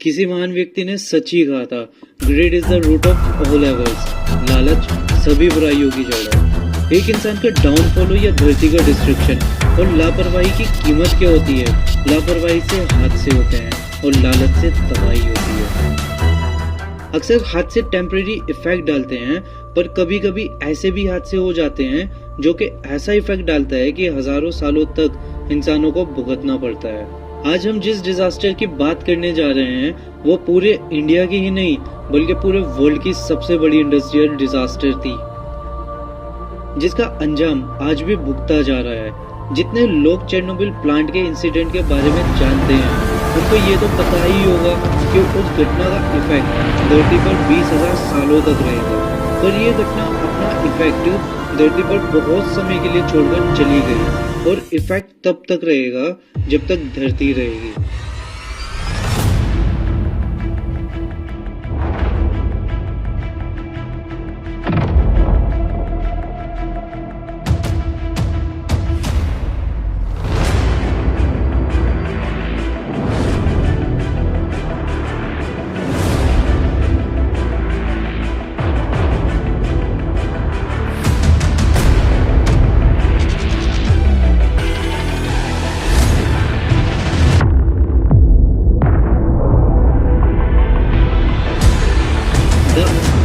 किसी महान व्यक्ति ने सच ही कहा था, greed is the root of all evils. लालच सभी बुराइयों की जड़ है। एक इंसान का डाउनफॉल हो या धरती का डिस्ट्रक्शन, और लापरवाही की कीमत क्या होती है? लापरवाही से हादसे होते हैं और लालच से तबाही होती है। अक्सर हादसे टेम्परेरी इफेक्ट डालते हैं, पर कभी कभी ऐसे भी हादसे हो जाते हैं जो कि ऐसा इफेक्ट डालता है कि हजारों सालों तक इंसानों को भुगतना पड़ता है। आज हम जिस डिजास्टर की बात करने जा रहे हैं वो पूरे इंडिया की ही नहीं बल्कि पूरे वर्ल्ड की सबसे बड़ी इंडस्ट्रियल डिजास्टर थी, जिसका अंजाम आज भी भुगता जा रहा है। जितने लोग चेरनोबिल प्लांट के इंसिडेंट के बारे में जानते हैं उनको ये तो पता ही होगा कि उस घटना का इफेक्ट धरती पर 20,000 सालों तक रहेगा, पर यह घटना अपना इफेक्ट धरती पर बहुत समय के लिए छोड़कर चली गई, और इफेक्ट तब तक रहेगा जब तक धरती रहेगी।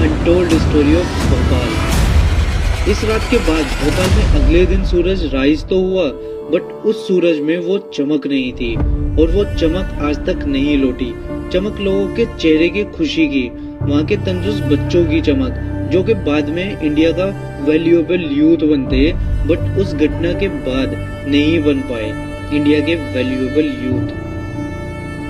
Untold story of Bhopal. इस रात के बाद भोपाल में अगले दिन सूरज राइज तो हुआ, बट उस सूरज में वो चमक नहीं थी, और वो चमक आज तक नहीं लौटी। चमक लोगों के चेहरे की खुशी की, वहाँ के तंदुरुस्त बच्चों की चमक, जो कि बाद में इंडिया का वैल्यूएबल यूथ बनते, बट उस घटना के बाद नहीं बन पाए इंडिया के valuable youth.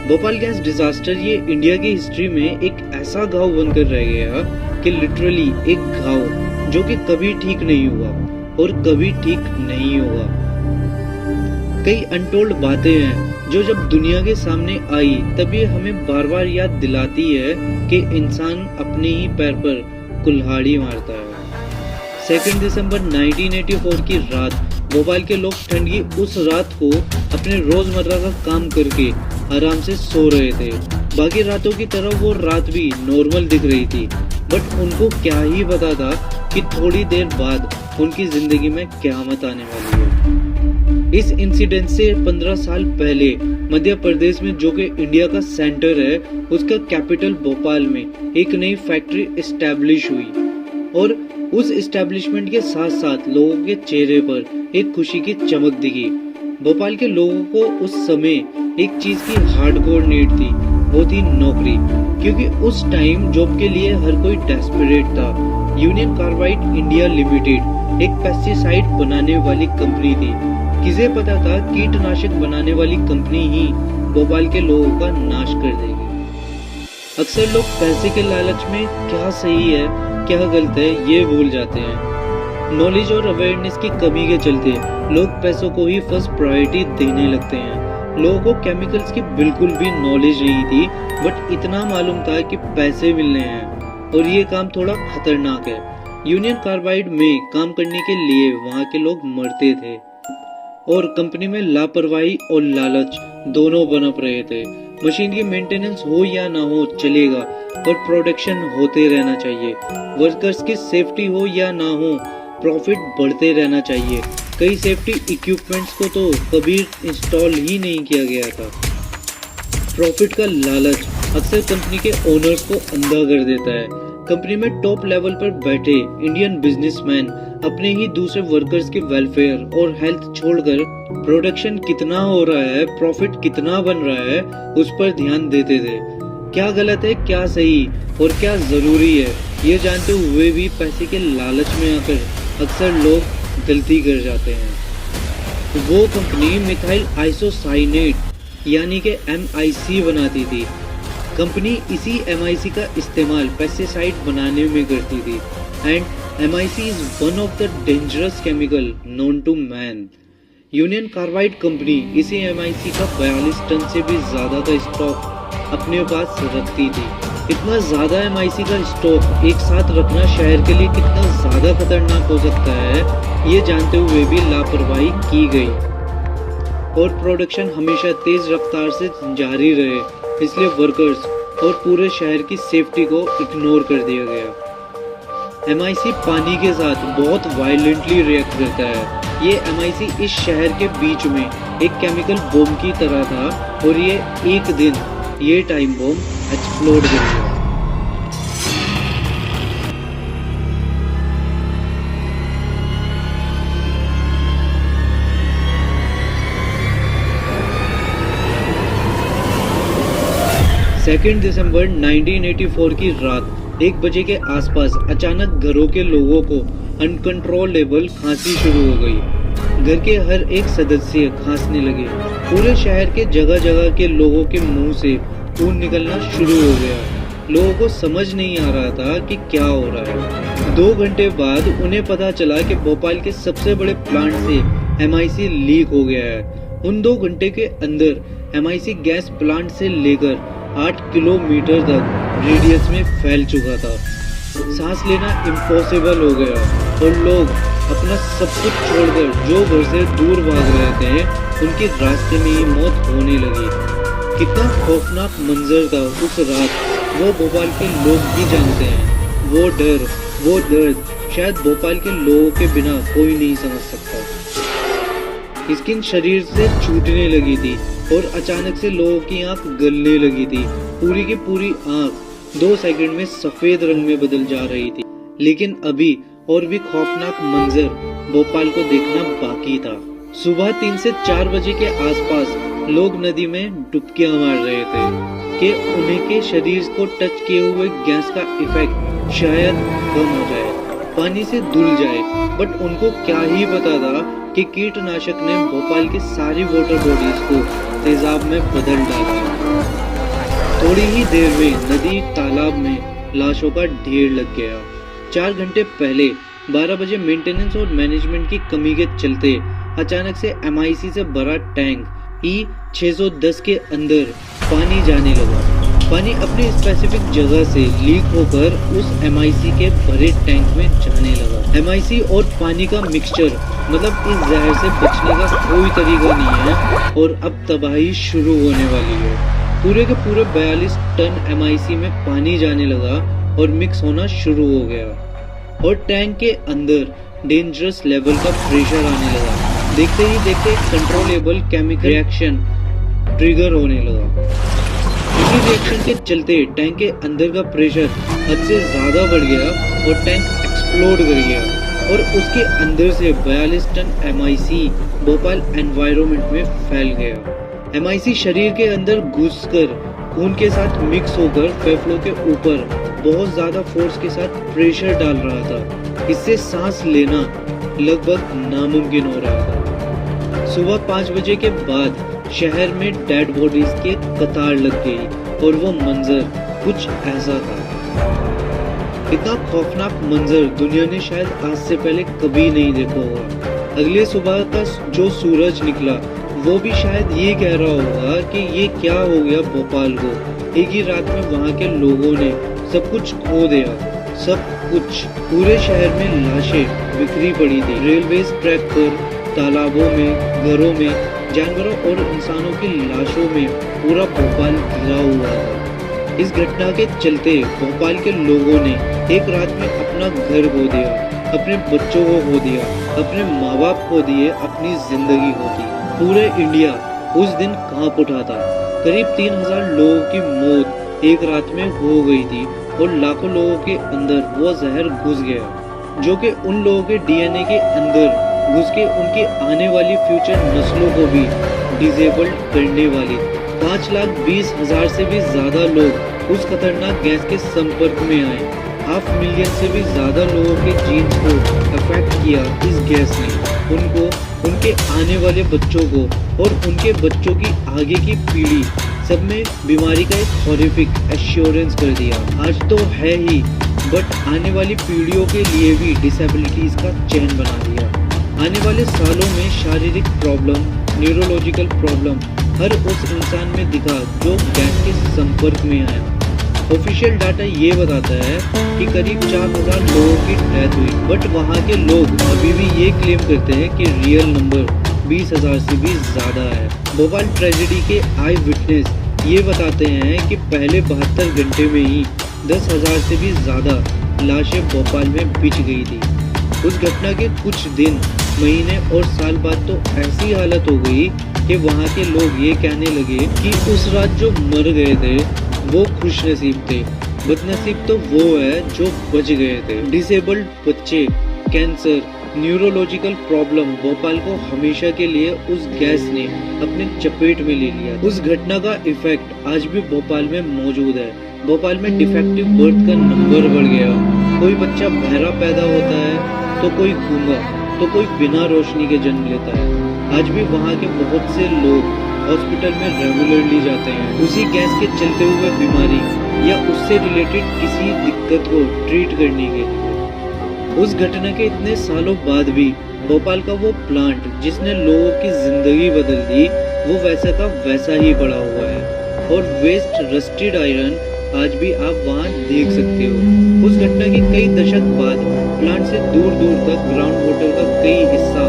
Bhopal gas disaster ये इंडिया की हिस्ट्री में एक ऐसा घाव बनकर रह गया कि लिटरली एक घाव जो कि कभी ठीक नहीं हुआ और कभी ठीक नहीं होगा। कई अनटोल्ड बातें हैं जो जब दुनिया के सामने आई तब ये हमें बार बार याद दिलाती है कि इंसान अपने ही पैर पर कुल्हाड़ी मारता है। 2 दिसंबर 1984 की रात भोपाल के लोग ठंड की उस रात को अपने रोजमर्रा का काम करके आराम से सो रहे थे। बाकी रातों की तरह वो रात भी नॉर्मल दिख रही थी, बट उनको क्या ही पता था कि थोड़ी देर बाद उनकी जिंदगी में क़यामत आने वाली है। इस इंसिडेंट से 15 साल पहले मध्य प्रदेश में, जो कि इंडिया का सेंटर है, उसका कैपिटल भोपाल में एक नई फैक्ट्री एस्टैब्लिश हुई, और उस एस्टैब्लिशमेंट के साथ साथ लोगों के चेहरे पर एक खुशी की चमक दिखी। भोपाल के लोगों को उस समय एक चीज की हार्डकोर नीड थी, वो थी नौकरी, क्योंकि उस टाइम जॉब के लिए हर कोई डेस्परेट था। यूनियन कार्बाइड इंडिया लिमिटेड एक पेस्टिसाइड बनाने वाली कंपनी थी। किसे पता था कीटनाशक बनाने वाली कंपनी ही भोपाल के लोगों का नाश कर देगी। अक्सर लोग पैसे के लालच में क्या सही है क्या गलत है ये भूल जाते हैं। नॉलेज और अवेयरनेस की कमी के चलते लोग पैसों को ही फर्स्ट प्रायोरिटी देने लगते हैं। लोगों को केमिकल्स की बिल्कुल भी नॉलेज नहीं थी, बट इतना मालूम था कि पैसे मिलने हैं और ये काम थोड़ा खतरनाक है। यूनियन कार्बाइड में काम करने के लिए वहाँ के लोग मरते थे, और कंपनी में लापरवाही और लालच दोनों पनप रहे थे। मशीन की मेंटेनेंस हो या ना हो चलेगा, पर प्रोडक्शन होते रहना चाहिए। वर्कर्स की सेफ्टी हो या ना हो, प्रॉफिट बढ़ते रहना चाहिए। कई सेफ्टी इक्विपमेंट्स को तो कभी इंस्टॉल ही नहीं किया गया था। प्रॉफिट का लालच अक्सर कंपनी के ओनर्स को अंधा कर देता है। कंपनी में टॉप लेवल पर बैठे इंडियन बिजनेसमैन अपने ही दूसरे वर्कर्स के वेलफेयर और हेल्थ छोड़कर प्रोडक्शन कितना हो रहा है, प्रॉफिट कितना बन रहा है, उस पर ध्यान देते थे। क्या गलत है, क्या सही और क्या जरूरी है, ये जानते हुए भी पैसे के लालच में आकर अक्सर लोग गलती कर जाते हैं। वो कंपनी मिथाइल आइसोसाइनेट यानी कि MIC बनाती थी। कंपनी इसी MIC का इस्तेमाल पेस्टिसाइड बनाने में करती थी, and MIC is one of the dangerous chemical known to man. Union Carbide company इसी MIC का 42 टन से भी ज्यादा का स्टॉक अपने पास रखती थी। इतना ज्यादा MIC का स्टॉक एक साथ रखना शहर के लिए कितना ज्यादा खतरनाक हो सकता है, ये जानते हुए भी लापरवाही की गई, और प्रोडक्शन हमेशा तेज रफ्तार से जारी रहे। इसलिए वर्कर्स और पूरे शहर की सेफ्टी को इग्नोर कर दिया गया। MI6 पानी के साथ बहुत वायलेंटली रिएक्ट करता है। ये MI6 इस शहर के बीच में एक केमिकल बम की तरह था और ये एक दिन ये टाइम बम एक्सप्लोड कर गया। दिसंबर 1984 की रात 1 बजे के आसपास अचानक घरों के लोगों को अनकंट्रोलेबल खांसी शुरू हो गई। घर के हर एक सदस्य खांसने लगे। पूरे शहर के जगह जगह के लोगों के मुंह से खून निकलना शुरू हो गया। लोगों को समझ नहीं आ रहा था कि क्या हो रहा है। 2 घंटे बाद उन्हें पता चला कि भोपाल के सबसे बड़े प्लांट से MI6 लीक हो गया है। उन 2 घंटे के अंदर MI6 गैस प्लांट से लेकर 8 किलोमीटर तक रेडियस में फैल चुका था। सांस लेना इम्पॉसिबल हो गया और लोग अपना सब कुछ छोड़कर जो घर से दूर भाग रहे थे उनके रास्ते में ही मौत होने लगी। कितना खौफनाक मंजर था उस रात, वो भोपाल के लोग भी जानते हैं। वो डर, वो दर्द शायद भोपाल के लोगों के बिना कोई नहीं समझ सकता। स्किन शरीर से छूटने लगी थी और अचानक से लोगों की आंख गलने लगी थी। पूरी की पूरी आंख 2 सेकंड में सफेद रंग में बदल जा रही थी। लेकिन अभी और भी खौफनाक मंजर भोपाल को देखना बाकी था। सुबह 3 से 4 बजे के आसपास लोग नदी में डुबकियां मार रहे थे कि उन्हें के शरीर को टच किए हुए गैस का इफेक्ट शायद कम हो जाए, पानी से धुल जाए। बट उनको क्या ही पता था कि कीटनाशक ने भोपाल की सारी वाटर बॉडीज को तेजाब में बदल डाला। थोड़ी ही देर में नदी तालाब में लाशों का ढेर लग गया। 4 घंटे पहले 12 बजे मेंटेनेंस और मैनेजमेंट की कमी के चलते अचानक से MI6 से भरा टैंक E610 के अंदर पानी जाने लगा। पानी अपनी स्पेसिफिक जगह से लीक होकर उस MI6 के भरे टैंक में जाने लगा। MI6 और पानी का मिक्सचर, मतलब इस जहर से बचने का कोई तरीका नहीं है और अब तबाही शुरू होने वाली है। पूरे के पूरे 42 टन MI6 में पानी जाने लगा और मिक्स होना शुरू हो गया और टैंक के अंदर डेंजरस लेवल का प्रेशर आने लगा। देखते ही देखते कंट्रोलेबल केमिकल रिएक्शन ट्रिगर होने लगा। इसी रिएक्शन के चलते टैंक के अंदर का प्रेशर हद से ज्यादा बढ़ गया और टैंक एक्सप्लोड कर गया और उसके अंदर से 42 टन MI6 भोपाल एनवायरनमेंट में फैल गया। MI6 शरीर के अंदर घुसकर खून के साथ मिक्स होकर फेफड़ों के ऊपर बहुत ज्यादा फोर्स के साथ प्रेशर डाल रहा था। इससे सांस लेना लगभग नामुमकिन हो रहा था। सुबह 5 बजे के बाद शहर में डेड बॉडीज के कतार लग गई और वो मंजर कुछ ऐसा था। इतना खौफनाक मंजर दुनिया ने शायद आज से पहले कभी नहीं देखा होगा। अगले सुबह का जो सूरज निकला वो भी शायद ये कह रहा होगा कि ये क्या हो गया भोपाल को। एक ही रात में वहाँ के लोगों ने सब कुछ खो दिया, सब कुछ। पूरे शहर में लाशें बिखरी पड़ी थी। रेलवे ट्रैक पर, तालाबों में, घरों में, जानवरों और इंसानों की लाशों में पूरा भोपाल घिरा हुआ था। इस घटना के चलते भोपाल के लोगों ने एक रात में अपना घर खो दिया, अपने बच्चों को खो दिया, अपने माँ बाप खो दिए, अपनी जिंदगी खो दी। पूरे इंडिया उस दिन कांप उठा था। करीब 3000 लोगों की मौत एक रात में हो गई थी और लाखों लोगों के अंदर वो जहर घुस गया जो कि उन लोगों के DNA के अंदर घुस के उनकी आने वाली फ्यूचर नस्लों को भी डिसेबल्ड करने वाली। 5,20,000 से भी ज्यादा लोग उस खतरनाक गैस के संपर्क में आए। 500,000 से भी ज्यादा लोगों के जीन्स को अफेक्ट किया इस गैस ने। उनको, उनके आने वाले बच्चों को और उनके बच्चों की आगे की पीढ़ी सब में बीमारी का एक हॉरिफिक एश्योरेंस कर दिया। आज तो है ही, बट आने वाली पीढ़ियों के लिए भी डिसेबिलिटीज का चैन बना दिया। आने वाले सालों में शारीरिक प्रॉब्लम, न्यूरोलॉजिकल प्रॉब्लम हर उस इंसान में दिखा जो गैस के संपर्क में आया। ऑफिशियल डाटा ये बताता है कि करीब 4,000 लोगों की डेथ हुई, बट वहाँ के लोग अभी भी ये क्लेम करते हैं कि रियल नंबर 20,000 से भी ज्यादा है। भोपाल ट्रेजेडी के आई विटनेस ये बताते हैं कि पहले 72 घंटे में ही 10,000 से भी ज़्यादा लाशें भोपाल में बिछ गई थी। उस घटना के कुछ दिन, महीने और साल बाद तो ऐसी हालत हो गई कि वहाँ के लोग ये कहने लगे कि उस रात जो मर गए थे वो खुश नसीब थे, बदनसीब तो वो है जो बच गए थे। डिसेबल्ड बच्चे, कैंसर, न्यूरोलॉजिकल प्रॉब्लम, भोपाल को हमेशा के लिए उस गैस ने अपने चपेट में ले लिया। उस घटना का इफेक्ट आज भी भोपाल में मौजूद है। भोपाल में डिफेक्टिव बर्थ का नंबर बढ़ गया। कोई बच्चा बहरा पैदा होता है तो कोई गूंगा, तो कोई बिना रोशनी के जन्म लेता है। आज भी वहाँ के बहुत से लोग हॉस्पिटल में रेगुलरली जाते हैं उसी गैस के चलते हुए बीमारी या उससे रिलेटेड किसी दिक्कत को ट्रीट करने के लिए। उस घटना के इतने सालों बाद भी भोपाल का वो प्लांट जिसने लोगों की जिंदगी बदल दी, वो वैसा का वैसा ही पड़ा हुआ है। और वेस्ट रस्टेड आयरन आज भी आप वहाँ देख सकते हो। उस घटना के कई दशक बाद प्लांट से दूर दूर तक ग्राउंड वाटर का कई हिस्सा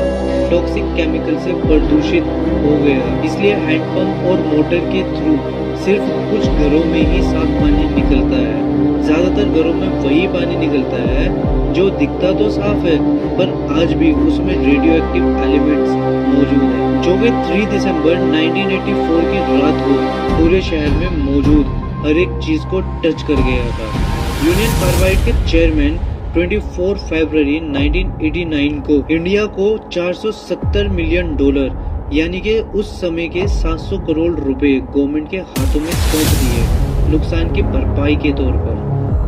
टॉक्सिक केमिकल से प्रदूषित हो गया। इसलिए हैंडपंप और मोटर के थ्रू सिर्फ कुछ घरों में ही साफ पानी निकलता है। ज्यादातर घरों में वही पानी निकलता है जो दिखता तो साफ है, पर आज भी उसमें रेडियो एक्टिव एलिमेंट्स मौजूद है, जो कि 3 दिसंबर 1984 की रात को पूरे शहर में मौजूद हर एक चीज को टच कर गया था। यूनियन कार्बाइड के चेयरमैन 24 फरवरी 1989 को इंडिया को $470 मिलियन यानी कि उस समय के 700 करोड़ रुपए गवर्नमेंट के हाथों में सौंप दिए नुकसान की भरपाई के तौर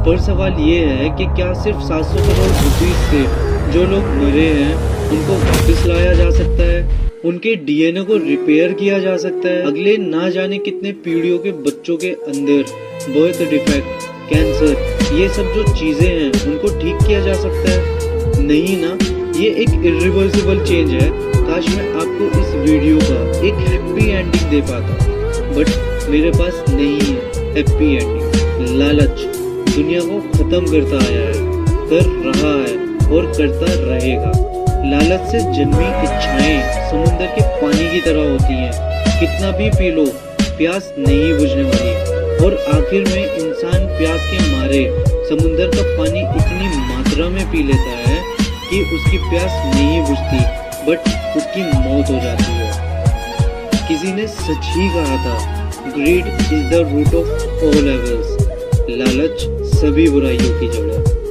पर सवाल ये है कि क्या सिर्फ 700 करोड़ रुपए से जो लोग मरे हैं उनको वापस लाया जा सकता है? उनके डीएनए को रिपेयर किया जा सकता है? अगले ना जाने कितने पीढ़ियों के बच्चों के अंदर बर्थ डिफेक्ट, कैंसर, ये सब जो चीजें हैं उनको ठीक किया जा सकता है? नहीं ना, ये एक इरिवर्सिबल चेंज है। काश मैं आपको इस वीडियो का एक हैप्पी एंडिंग दे पाता, बट मेरे पास नहीं है हैप्पी एंडिंग। लालच दुनिया को खत्म करता आया है, कर रहा है और करता रहेगा। लालच से जन्मी इच्छाएं समुद्र के पानी की तरह होती हैं। कितना भी पी लो, प्यास नहीं बुझने वाली। और आखिर में इंसान प्यास के मारे समुद्र का पानी इतनी मात्रा में पी लेता है कि उसकी प्यास नहीं बुझती, बट उसकी मौत हो जाती है। किसी ने सच ही कहा था, greed is the root of all evils. लालच सभी बुराइयों की जड़ है।